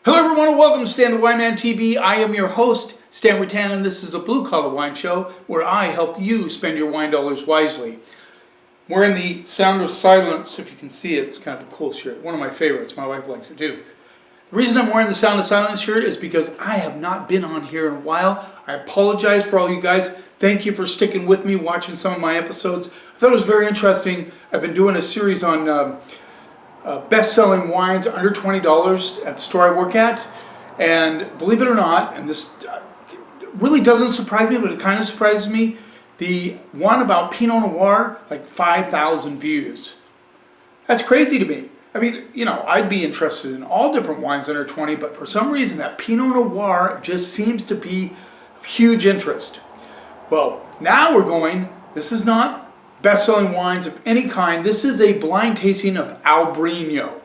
Hello everyone and welcome to Stan the Wine Man TV. I am your host, Stan Rattan, and this is a blue collar wine show where I help you spend your wine dollars wisely. We're in the Sound of Silence. If you can see it, it's kind of a cool shirt. One of my favorites. My wife likes it too. The reason I'm wearing the Sound of Silence shirt is because I have not been on here in a while. I apologize for all you guys. Thank you for sticking with me, watching some of my episodes. I thought it was very interesting. I've been doing a series on best-selling wines under $20 at the store I work at, and believe it or not, and this really doesn't surprise me, but it kind of surprises me, the one about Pinot Noir, like 5,000 views. That's crazy to me. I mean, you know, I'd be interested in all different wines under 20, but for some reason that Pinot Noir just seems to be of huge interest. Well, now we're going, this is not best-selling wines of any kind. This is a blind tasting of Albarino.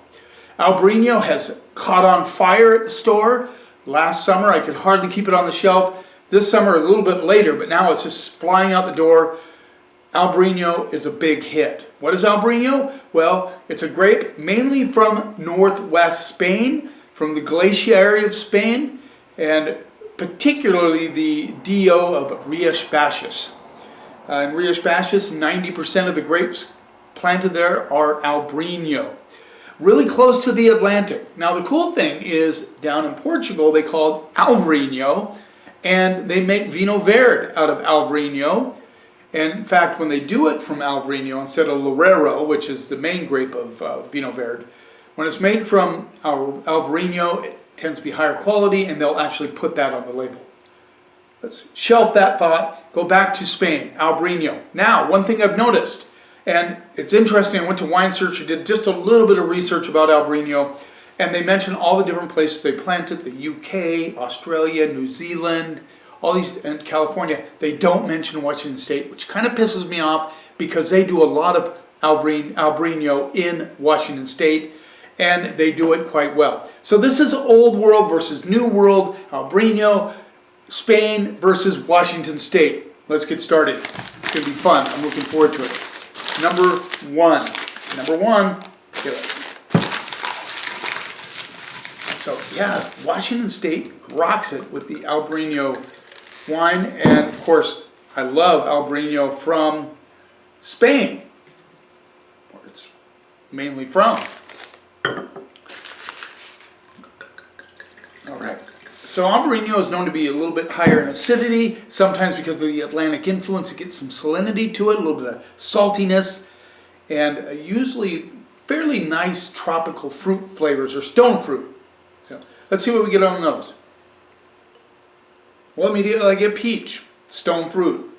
Albarino has caught on fire at the store. Last summer I could hardly keep it on the shelf. This summer a little bit later, but now it's just flying out the door. Albarino is a big hit. What is Albarino? Well, it's a grape mainly from northwest Spain, from the Galicia area of Spain, and particularly the DO of Rioja-Baixas. In Rioja-Baixas, 90% of the grapes planted there are Albarino. Really close to the Atlantic. Now the cool thing is, down in Portugal they call it Albarino, and they make Vinho Verde out of Albarino. And in fact, when they do it from Albarino instead of Loureiro, which is the main grape of Vinho Verde, when it's made from Albarino, it tends to be higher quality, and they'll actually put that on the label. Let's shelf that thought, go back to Spain, Albarino. Now, one thing I've noticed, and it's interesting, I went to Wine Search, did just a little bit of research about Albarino, and they mention all the different places they planted, the UK, Australia, New Zealand, all these, and California. They don't mention Washington State, which kind of pisses me off because they do a lot of Albarino in Washington State, and they do it quite well. So this is Old World versus New World, Albarino, Spain versus Washington State. Let's get started. It's going to be fun. I'm looking forward to it. Number one. Here it is. So yeah, Washington State rocks it with the Albarino wine. And of course, I love Albarino from Spain, where it's mainly from. All right. So Albarino is known to be a little bit higher in acidity, sometimes because of the Atlantic influence. It gets some salinity to it, a little bit of saltiness, and usually fairly nice tropical fruit flavors, or stone fruit. So let's see what we get on those. Well, immediately I get peach, stone fruit,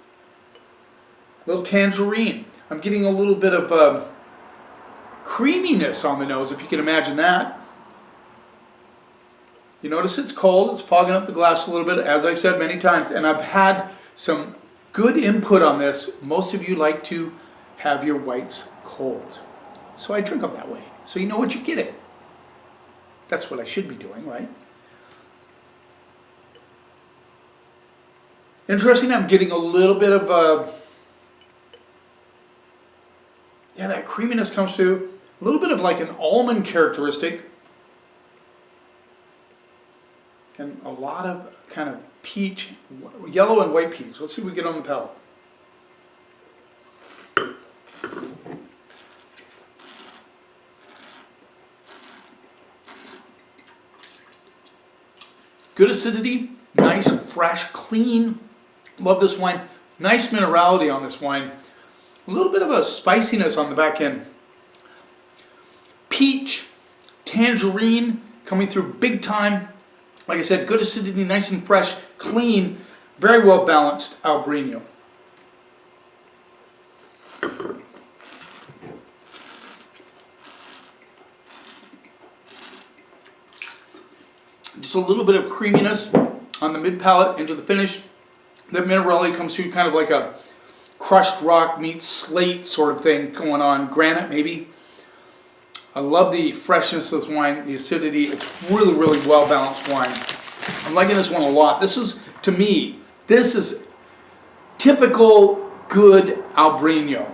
a little tangerine. I'm getting a little bit of creaminess on the nose, if you can imagine that. You notice it's cold, it's fogging up the glass a little bit, as I've said many times, and I've had some good input on this. Most of you like to have your whites cold. So I drink them that way. So you know what you're getting. That's what I should be doing, right? Interesting, I'm getting a little bit of, yeah, that creaminess comes through. A little bit of like an almond characteristic. And a lot of kind of peach, yellow and white peach. Let's see what we get on the palate. Good acidity, nice, fresh, clean. Love this wine. Nice minerality on this wine. A little bit of a spiciness on the back end. Peach, tangerine coming through big time. Like I said, good acidity, nice and fresh, clean, very well balanced Albarino. Just a little bit of creaminess on the mid palate into the finish. The minerality comes through kind of like a crushed rock meets slate sort of thing going on, granite maybe. I love the freshness of this wine, the acidity. It's really, really well balanced wine. I'm liking this one a lot. This is, to me, this is typical good Albarino.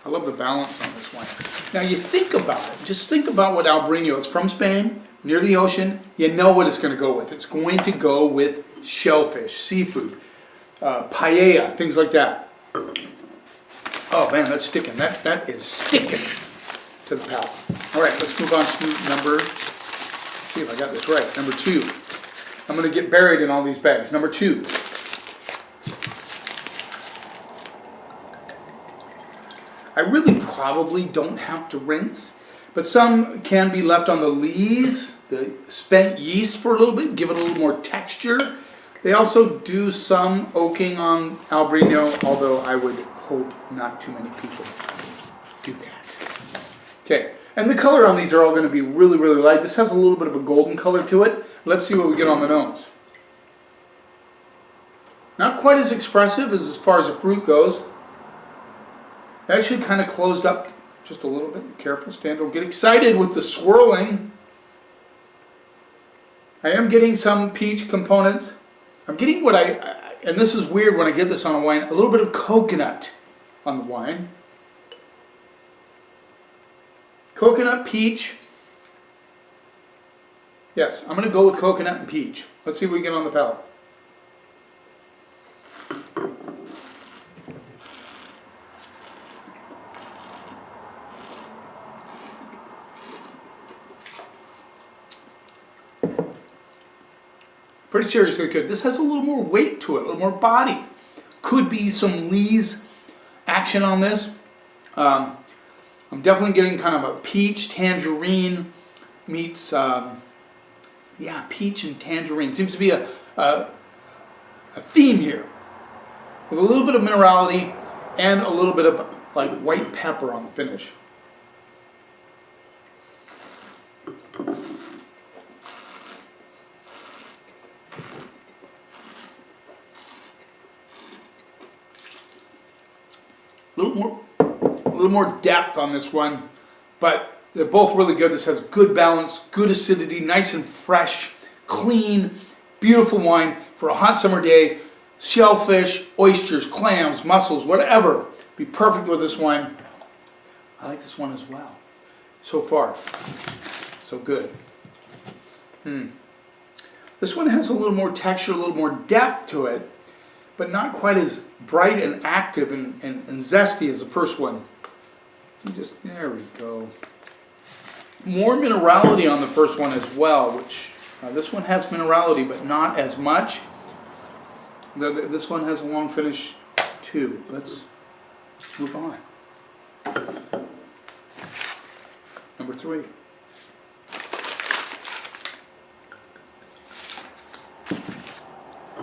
I love the balance on this wine. Now you think about it, just think about what Albarino is from Spain, near the ocean. You know what it's going to go with. It's going to go with shellfish, seafood, paella, things like that. Oh man, that's sticking. That is sticking to the palate. All right, let's move on to number, see if I got this right, number 2. I'm going to get buried in all these bags. Number 2. I really probably don't have to rinse, but some can be left on the lees, the spent yeast for a little bit, give it a little more texture. They also do some oaking on Albarino, although I would hope not too many people do that. Okay, and the color on these are all going to be really, really light. This has a little bit of a golden color to it. Let's see what we get on the nose. Not quite as expressive as far as the fruit goes. Actually kind of closed up just a little bit. Be careful, Stan, don't get excited with the swirling. I am getting some peach components. I'm getting what and this is weird when I get this on a wine, a little bit of coconut on the wine. Coconut, peach. Yes, I'm going to go with coconut and peach. Let's see what we get on the palate. Pretty seriously good. This has a little more weight to it, a little more body. Could be some lees action on this. I'm definitely getting kind of a peach, tangerine meets, yeah, peach and tangerine. Seems to be a theme here. With a little bit of minerality and a little bit of like white pepper on the finish. A little more depth on this one, but they're both really good. This has good balance, good acidity, nice and fresh, clean, beautiful wine for a hot summer day. Shellfish, oysters, clams, mussels, whatever. Be perfect with this wine. I like this one as well. So far, so good. This one has a little more texture, a little more depth to it, but not quite as bright and active and zesty as the first one. There we go. More minerality on the first one as well, which this one has minerality, but not as much. This one has a long finish too. Let's move on. Number 3.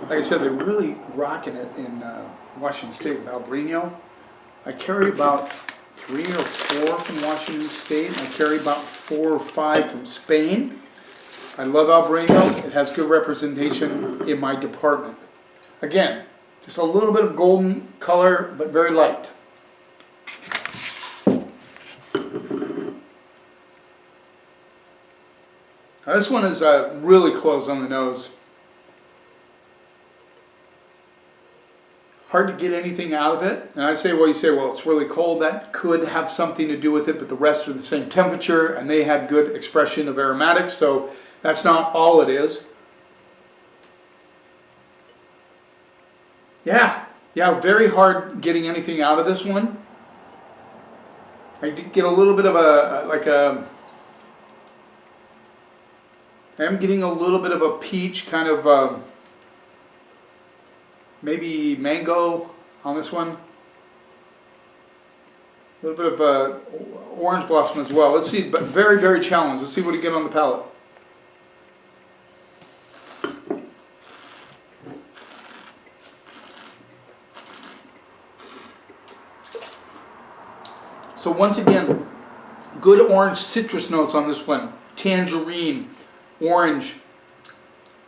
Like I said, they're really rocking it in Washington State with Albarino. I carry about 3 or 4 from Washington State. I carry about 4 or 5 from Spain. I love Albarino. It has good representation in my department. Again, just a little bit of golden color, but very light. Now this one is really close on the nose. Hard to get anything out of it. And I say, well, you say, well, it's really cold. That could have something to do with it, but the rest are the same temperature, and they had good expression of aromatics, so that's not all it is. Yeah, very hard getting anything out of this one. I did get a little bit of I am getting a little bit of a peach, kind of maybe mango on this one. A little bit of orange blossom as well. Let's see, but very, very challenged. Let's see what we get on the palate. So once again, good orange citrus notes on this one. Tangerine, orange,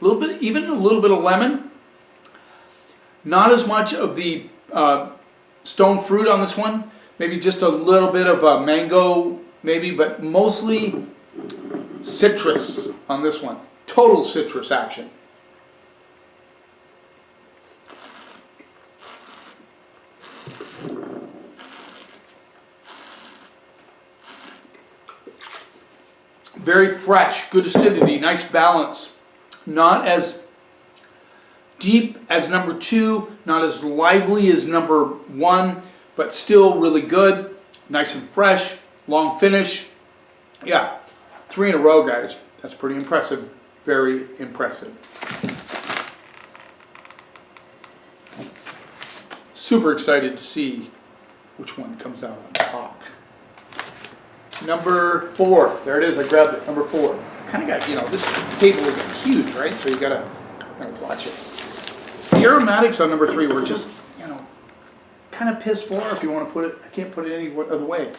a little bit, even a little bit of lemon. Not as much of the stone fruit on this one. Maybe just a little bit of mango, maybe, but mostly citrus on this one. Total citrus action. Very fresh, good acidity, nice balance. Not as deep as number 2, not as lively as number 1, but still really good. Nice and fresh, long finish. Yeah, 3 in a row, guys. That's pretty impressive. Very impressive. Super excited to see which one comes out on top. Number 4. There it is. I grabbed it. Number 4. Kind of got, you know, this table isn't huge, right? So you gotta watch it. The aromatics on number 3 were just, you know, kind of piss poor if you want to put it. I can't put it any other way.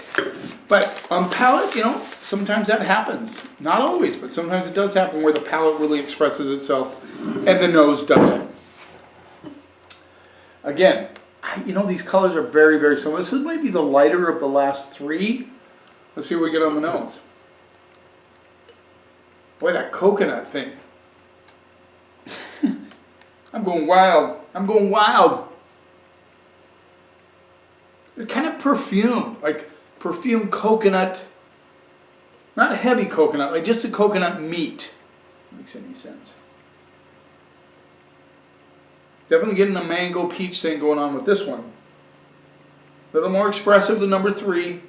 But on palate, you know, sometimes that happens. Not always, but sometimes it does happen where the palate really expresses itself and the nose doesn't. Again, you know, these colors are very, very similar. This might be the lighter of the last 3. Let's see what we get on the nose. Boy, that coconut thing. I'm going wild. I'm going wild. It's kind of perfumed, like perfumed coconut. Not heavy coconut, like just a coconut meat. Makes any sense. Definitely getting a mango peach thing going on with this one. A little more expressive than number 3.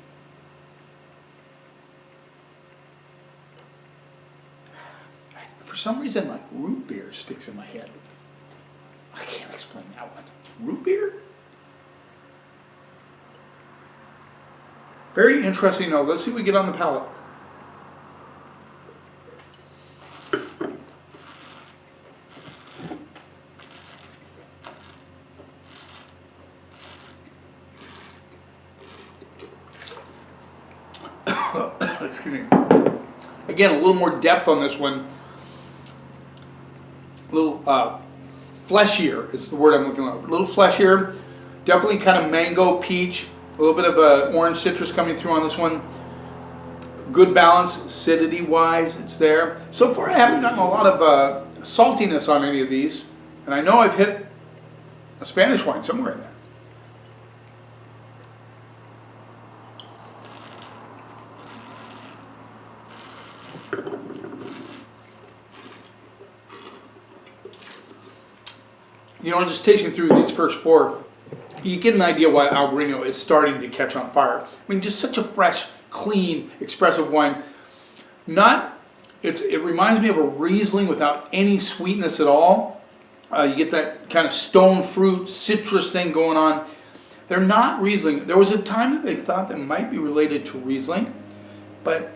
For some reason, like root beer sticks in my head. I can't explain that one. Root beer? Very interesting nose. Let's see what we get on the palate. Excuse me. Again, a little more depth on this one. A little fleshier is the word I'm looking for. A little fleshier. Definitely kind of mango, peach. A little bit of orange citrus coming through on this one. Good balance, acidity-wise, it's there. So far I haven't gotten a lot of saltiness on any of these. And I know I've hit a Spanish wine somewhere in there. You know, just tasting through these first 4, you get an idea why Albarino is starting to catch on fire. I mean, just such a fresh, clean, expressive wine. It reminds me of a Riesling without any sweetness at all. You get that kind of stone fruit, citrus thing going on. They're not Riesling. There was a time that they thought that might be related to Riesling, but,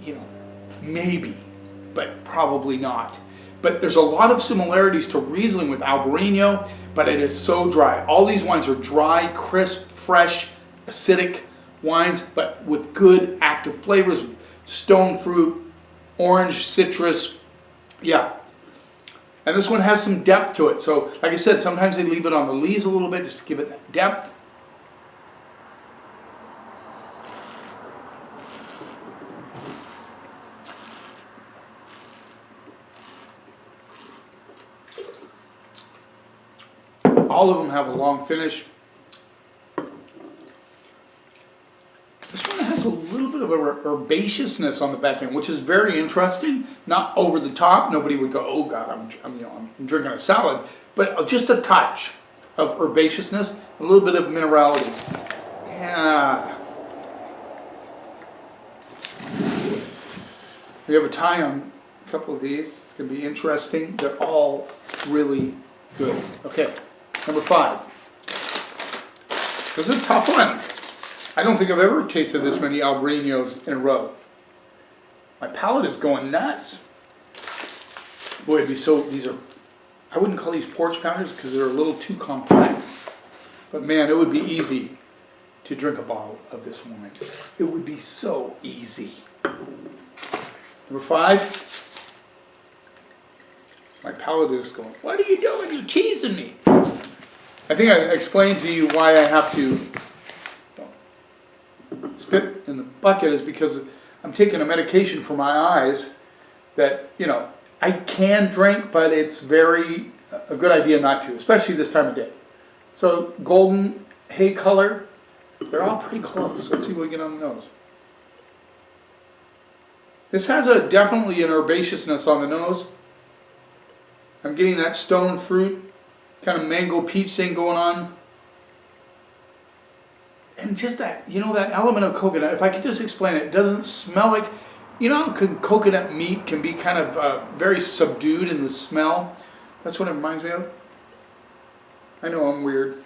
you know, maybe, but probably not. But there's a lot of similarities to Riesling with Albarino, but it is so dry. All these wines are dry, crisp, fresh, acidic wines, but with good active flavors, stone fruit, orange, citrus, yeah. And this one has some depth to it. So, like I said, sometimes they leave it on the lees a little bit just to give it that depth. All of them have a long finish. This one has a little bit of a herbaceousness on the back end, which is very interesting. Not over the top. Nobody would go, "Oh God, I'm drinking a salad," but just a touch of herbaceousness, a little bit of minerality. Yeah. We have a tie on a couple of these. It's going to be interesting. They're all really good. Okay. Number 5. This is a tough one. I don't think I've ever tasted this many Albarinos in a row. My palate is going nuts. Boy, these are, I wouldn't call these porch pounders because they're a little too complex. But man, it would be easy to drink a bottle of this wine. It would be so easy. Number 5. My palate is going, "What are you doing? You're teasing me." I think I explained to you why I have to spit in the bucket is because I'm taking a medication for my eyes that, you know, I can drink, but it's a good idea not to, especially this time of day. So golden hay color, they're all pretty close. Let's see what we get on the nose. This has a definitely an herbaceousness on the nose. I'm getting that stone fruit, kind of mango peach thing going on. And just that, that element of coconut, if I could just explain it, it doesn't smell like, how coconut meat can be kind of very subdued in the smell. That's what it reminds me of. I know I'm weird.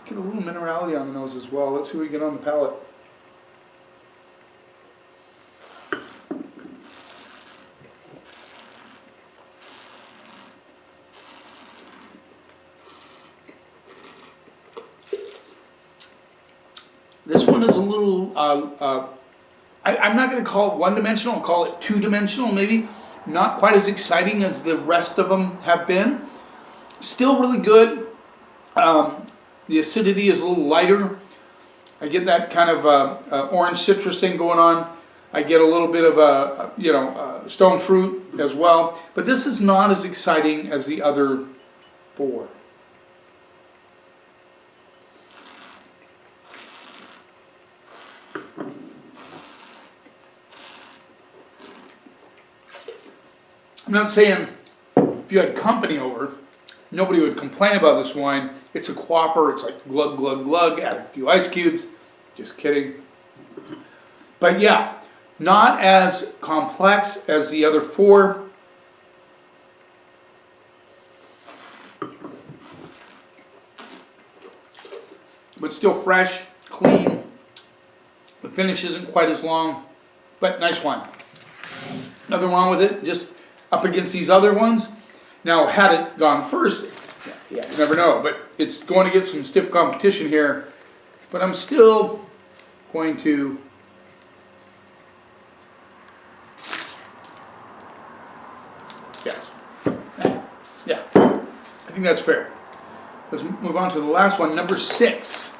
Get a little minerality on the nose as well. Let's see what we get on the palate. This one is a little, I'm not going to call it one-dimensional, I'll call it two-dimensional maybe. Not quite as exciting as the rest of them have been. Still really good. The acidity is a little lighter. I get that kind of orange citrus thing going on. I get a little bit of stone fruit as well. But this is not as exciting as the other four. I'm not saying if you had company over, nobody would complain about this wine. It's a quaffer. It's like glug, glug, glug. Add a few ice cubes. Just kidding. But yeah, not as complex as the other four. But still fresh, clean. The finish isn't quite as long, but nice wine. Nothing wrong with it, just up against these other ones. Now, had it gone first, you never know, but it's going to get some stiff competition here. But I'm still going to yeah, I think that's fair. Let's move on to the last one, number 6.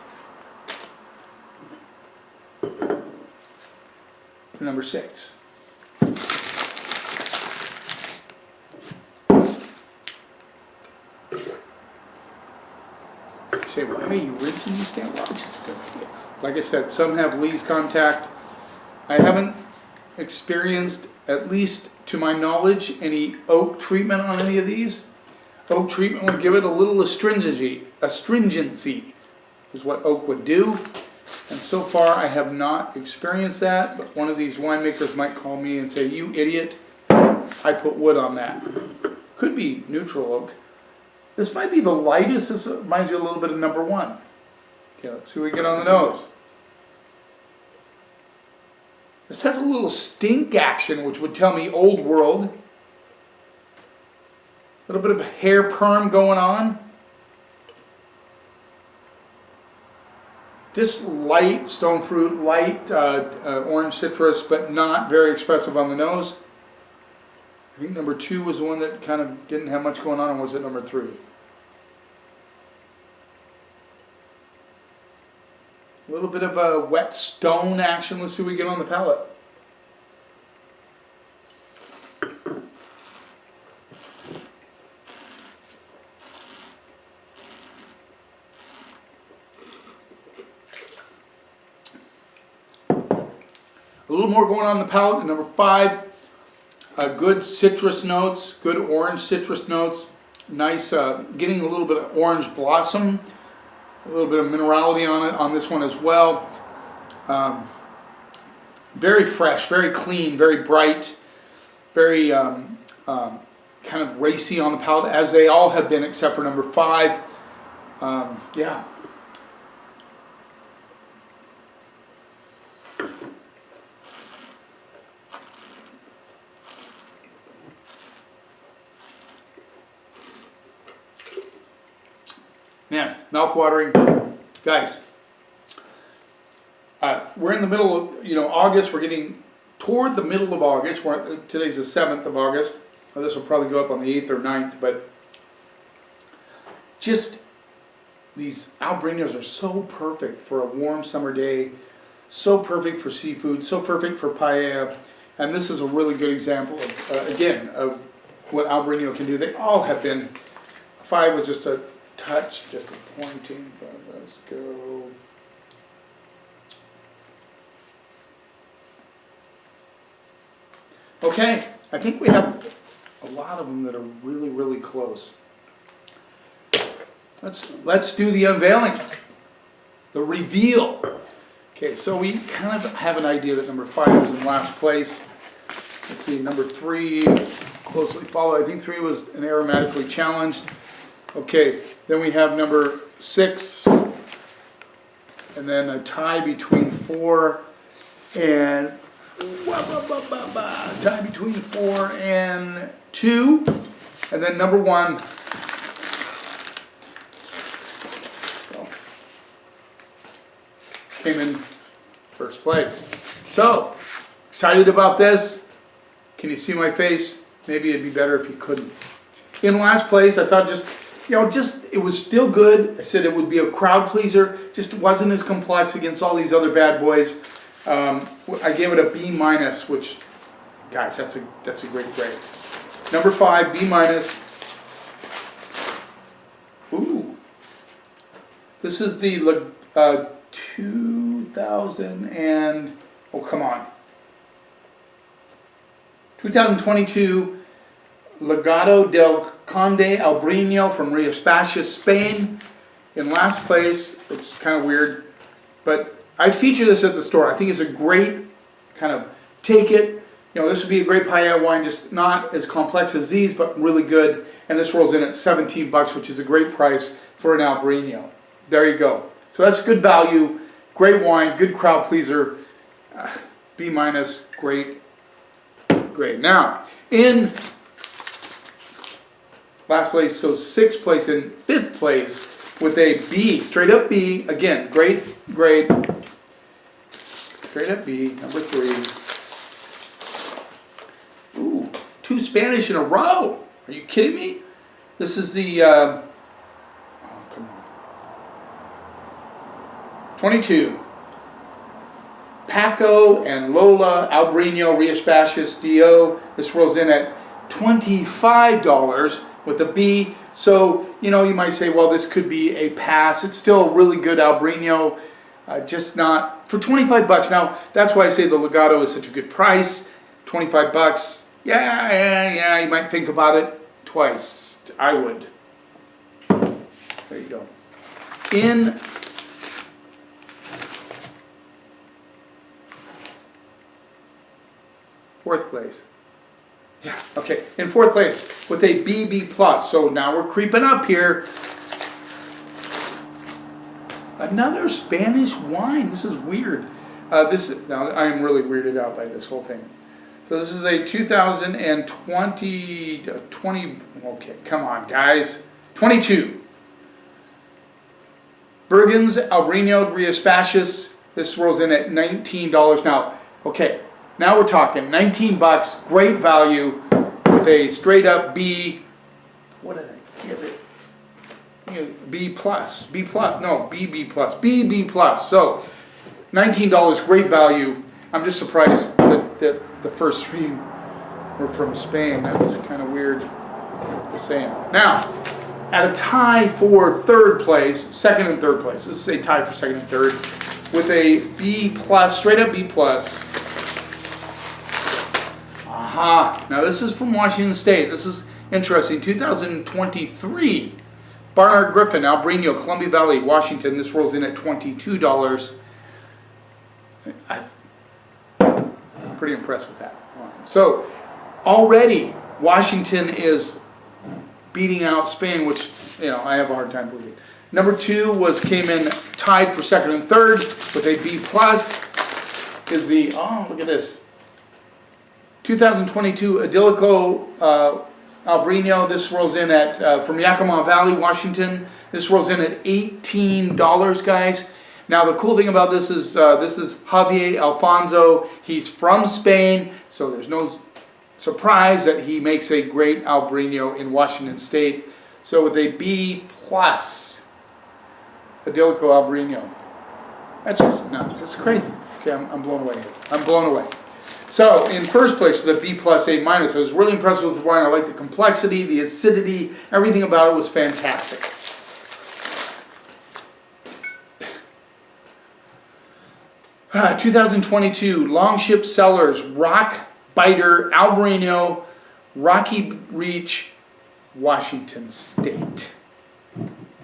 Number 6. Say, why are you rinsing these down? Well, it's just a good idea. Like I said, some have lees contact. I haven't experienced, at least to my knowledge, any oak treatment on any of these. Oak treatment would give it a little astringency. Astringency is what oak would do. And so far I have not experienced that, but one of these winemakers might call me and say, you idiot, I put wood on that. Could be neutral oak. This might be the lightest. This reminds you a little bit of number 1. Okay, let's see what we get on the nose. This has a little stink action, which would tell me old world. A little bit of hair perm going on. Just light stone fruit, light orange citrus, but not very expressive on the nose. I think number 2 was the one that kind of didn't have much going on, or was it number 3? A little bit of a wet stone action. Let's see what we get on the palate. A little more going on the palate than number 5. Good citrus notes, good orange citrus notes. Nice, getting a little bit of orange blossom. A little bit of minerality on it on this one as well. Very fresh, very clean, very bright, very kind of racy on the palate, as they all have been except for number 5. Yeah. Man, mouth-watering. Guys, we're in the middle of, August. We're getting toward the middle of August. Today's the 7th of August. Well, this will probably go up on the 8th or 9th, but just these Albarinos are so perfect for a warm summer day, so perfect for seafood, so perfect for paella, and this is a really good example of, again, of what Albarino can do. They all have been. 5 was just a touch disappointing, but let's go. Okay, I think we have a lot of them that are really, really close. Let's do the unveiling, the reveal. Okay, so we kind of have an idea that number 5 is in last place. Let's see, number 3 closely followed. I think 3 was an aromatically challenged. Okay, then we have number 6, and then a tie between 4 and tie between 4 and 2, and then number 1. Came in first place. So excited about this. Can you see my face? Maybe it'd be better if you couldn't. In last place, I thought it was still good. I said it would be a crowd pleaser. Just wasn't as complex against all these other bad boys. I gave it a B-, which, guys, that's a great grade. Number 5, B-. Ooh, this is the 2000 and come on, 2022 Legado del Conde Albarino from Rías Baixas, Spain. In last place, which is kind of weird, but I feature this at the store. I think it's a great kind of take it. This would be a great paella wine, just not as complex as these, but really good. And this rolls in at $17, which is a great price for an Albarino. There you go. So that's good value, great wine, good crowd pleaser. B-, great. Now, in last place, so 6th place and 5th place with a B, straight up B, again, great grade. Straight up B, number 3. Ooh, 2 Spanish in a row. Are you kidding me? This is the, come on. 22. Paco and Lola Albarino Rías Baixas DO. This rolls in at $25 with a B. So, you might say, well, this could be a pass. It's still a really good Albarino. Just not for $25. Now, that's why I say the Legado is such a good price. $25. Yeah, you might think about it twice. I would. There you go. In fourth place. Yeah, okay. In 4th place with a BB+. So now we're creeping up here. Another Spanish wine. This is weird. Now I am really weirded out by this whole thing. So this is a 2020. Okay, come on, guys. 22. Bergens Albarino Rías Baixas. This rolls in at $19 now. Okay, now we're talking $19. Great value with a straight up B. What did I give it? B+, no, BB+. So, $19, great value. I'm just surprised that the first 3 were from Spain. That's kind of weird to say. Now, at a tie for 3rd place, 2nd and 3rd place. This is a tie for 2nd and 3rd with a B+, straight up B+. Aha! Now this is from Washington State. This is interesting. 2023. Barnard Griffin, Albarino, Columbia Valley, Washington. This rolls in at $22. I'm pretty impressed with that. So already Washington is beating out Spain, which I have a hard time believing. Number 2 came in tied for 2nd and 3rd with a B+. Is the look at this. 2022 Idilico Albarino. This rolls in at from Yakima Valley, Washington. This rolls in at $18, guys. Now the cool thing about this is Javier Alfonso. He's from Spain, so there's no surprise that he makes a great Albarino in Washington State. So with a B+, Idilico Albarino. That's just nuts. That's crazy. Okay, I'm blown away here. I'm blown away. So, in first place, the B+, A-. I was really impressed with the wine. I liked the complexity, the acidity, everything about it was fantastic. 2022 Longship Cellars Rock Biter Albarino Rocky Reach Washington State.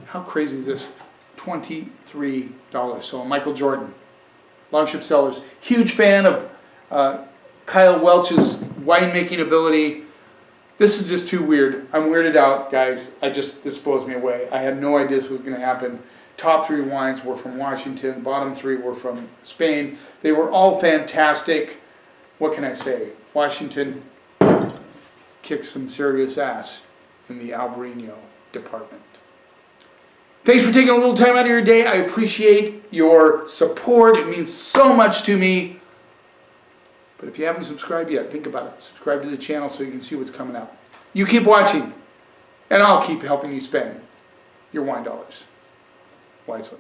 How crazy is this? $23. So Michael Jordan, Longship Cellars. Huge fan of Kyle Welch's winemaking ability. This is just too weird. I'm weirded out, guys. This blows me away. I had no idea this was going to happen. Top 3 wines were from Washington. Bottom 3 were from Spain. They were all fantastic. What can I say? Washington kicked some serious ass in the Albarino department. Thanks for taking a little time out of your day. I appreciate your support. It means so much to me. But if you haven't subscribed yet, think about it. Subscribe to the channel so you can see what's coming up. You keep watching, and I'll keep helping you spend your wine dollars wisely.